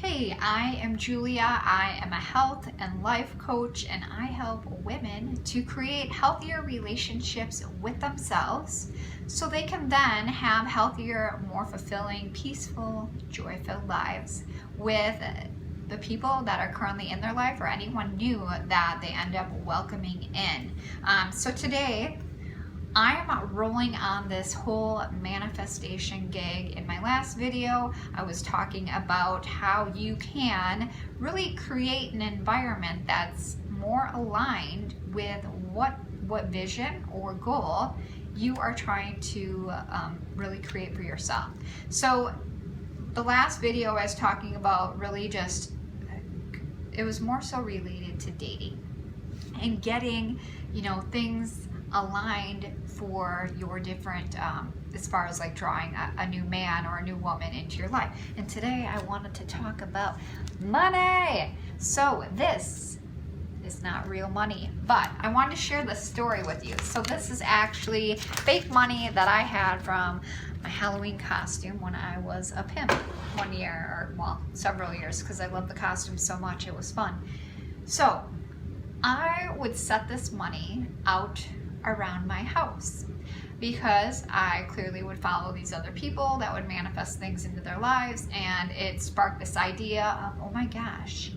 Hey, I am Julia. I am a health and life coach, and I help women to create healthier relationships with themselves so they can then have healthier, more fulfilling, peaceful, joy-filled lives with the people that are currently in their life or anyone new that they end up welcoming in. So today, I'm rolling on this whole manifestation gig. In my last video, I was talking about how you can really create an environment that's more aligned with what vision or goal you are trying to really create for yourself. So the last video I was talking about really just, it was more so related to dating and getting, things aligned for your different, as far as like drawing a new man or a new woman into your life. And today I wanted to talk about money. So this is not real money, but I wanted to share this story with you. So this is actually fake money that I had from my Halloween costume when I was a pimp one year, or well, several years, because I love the costume so much. It was fun. So I would set this money out around my house because I clearly would follow these other people that would manifest things into their lives, and it sparked this idea of, oh my gosh,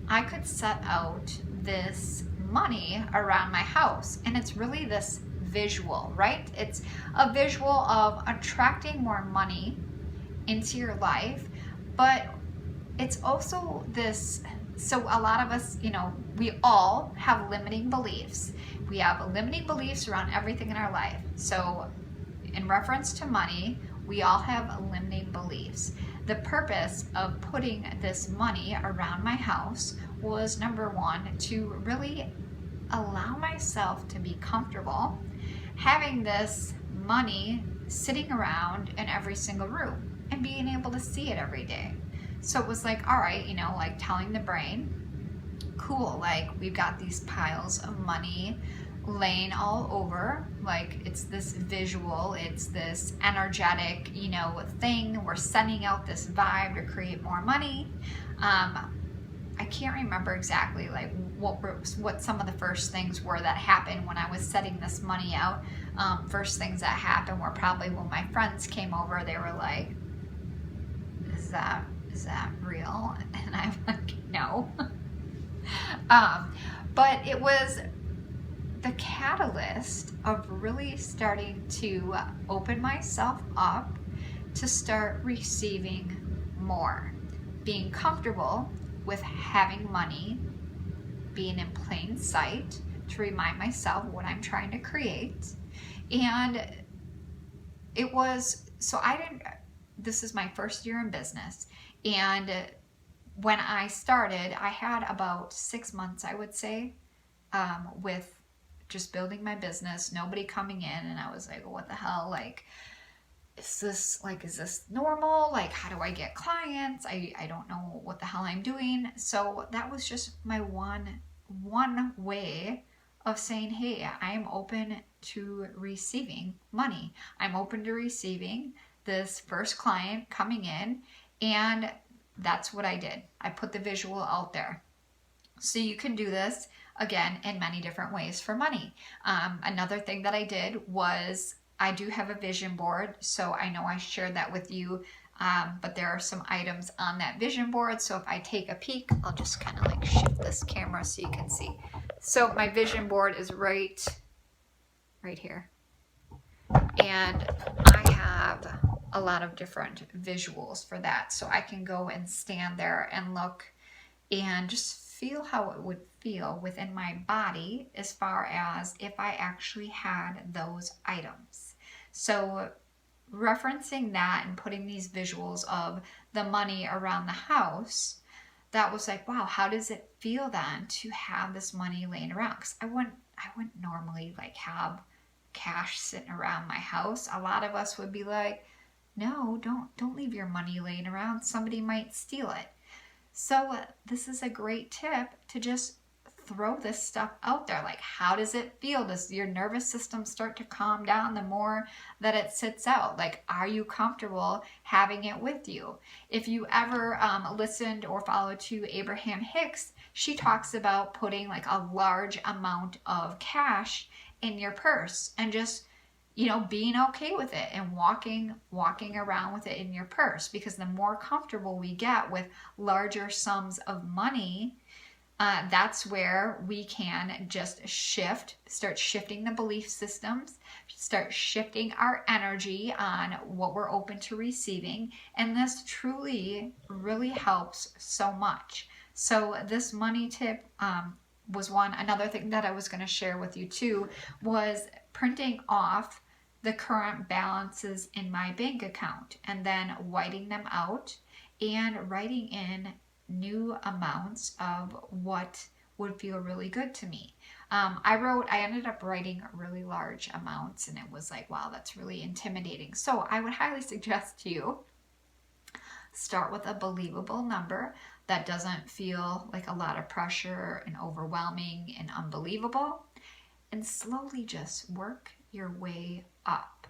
I could set out this money around my house. And it's really this visual, right? It's a visual of attracting more money into your life, but it's also this. So a lot of us, we all have limiting beliefs. We have limiting beliefs around everything in our life. So in reference to money, we all have limiting beliefs. The purpose of putting this money around my house was, number one, to really allow myself to be comfortable having this money sitting around in every single room and being able to see it every day. So it was like, all right, like telling the brain, cool, like we've got these piles of money laying all over, like it's this visual, it's this energetic, thing. We're sending out this vibe to create more money. I can't remember exactly like what some of the first things were that happened when I was setting this money out. First things that happened were probably when my friends came over. They were like, is that real? And I'm like, no. But it was the catalyst of really starting to open myself up to start receiving more, being comfortable with having money, being in plain sight to remind myself what I'm trying to create. And it was, so this is my first year in business. And when I started, I had about 6 months, I would say, with just building my business, nobody coming in. And I was like, well, what the hell? Like, is this normal? Like, how do I get clients? I don't know what the hell I'm doing. So that was just my one way of saying, hey, I am open to receiving money. I'm open to receiving this first client coming in. And that's what I did. I put the visual out there. So you can do this, again, in many different ways for money. Another thing that I did was I do have a vision board. So I know I shared that with you, but there are some items on that vision board. So if I take a peek, I'll just kind of like shift this camera so you can see. So my vision board is right here. And I have a lot of different visuals for that. So I can go and stand there and look and just feel how it would feel within my body as far as if I actually had those items. So referencing that and putting these visuals of the money around the house, that was like, wow, how does it feel then to have this money laying around? Because I wouldn't normally like have cash sitting around my house. A lot of us would be like, no, don't leave your money laying around. Somebody might steal it. So this is a great tip to just throw this stuff out there. Like, how does it feel? Does your nervous system start to calm down the more that it sits out? Like, are you comfortable having it with you? If you ever listened or followed to Abraham Hicks, she talks about putting like a large amount of cash in your purse and just, you know, being okay with it and walking around with it in your purse, because the more comfortable we get with larger sums of money, that's where we can just start shifting the belief systems, start shifting our energy on what we're open to receiving. And this truly really helps so much. So this money tip was one. Another thing that I was going to share with you too was printing off the current balances in my bank account and then whiting them out and writing in new amounts of what would feel really good to me. I ended up writing really large amounts, and it was like, wow, that's really intimidating. So I would highly suggest to you start with a believable number that doesn't feel like a lot of pressure and overwhelming and unbelievable, and slowly just work your way up.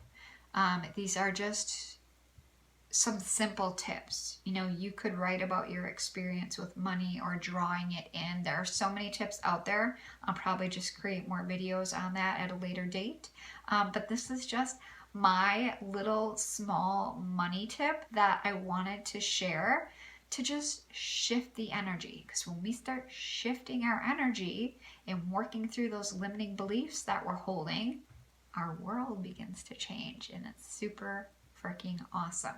These are just some simple tips. You know, you could write about your experience with money or drawing it in. There are so many tips out there. I'll probably just create more videos on that at a later date. But this is just my little small money tip that I wanted to share to just shift the energy. Because when we start shifting our energy and working through those limiting beliefs that we're holding, our world begins to change, and it's super freaking awesome.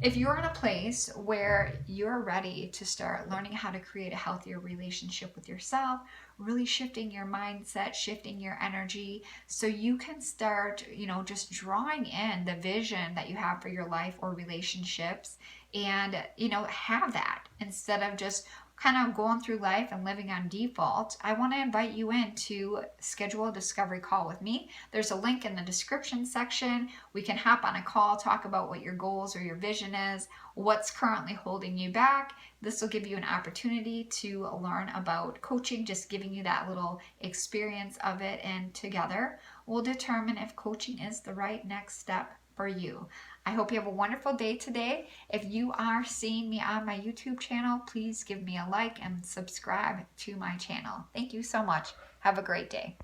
If you're in a place where you're ready to start learning how to create a healthier relationship with yourself, really shifting your mindset, shifting your energy, so you can start, you know, just drawing in the vision that you have for your life or relationships, and, you know, have that instead of just kind of going through life and living on default, I want to invite you in to schedule a discovery call with me. There's a link in the description section. We can hop on a call, talk about what your goals or your vision is, what's currently holding you back. This will give you an opportunity to learn about coaching, just giving you that little experience of it, and together we'll determine if coaching is the right next step for you. I hope you have a wonderful day today. If you are seeing me on my YouTube channel, please give me a like and subscribe to my channel. Thank you so much. Have a great day.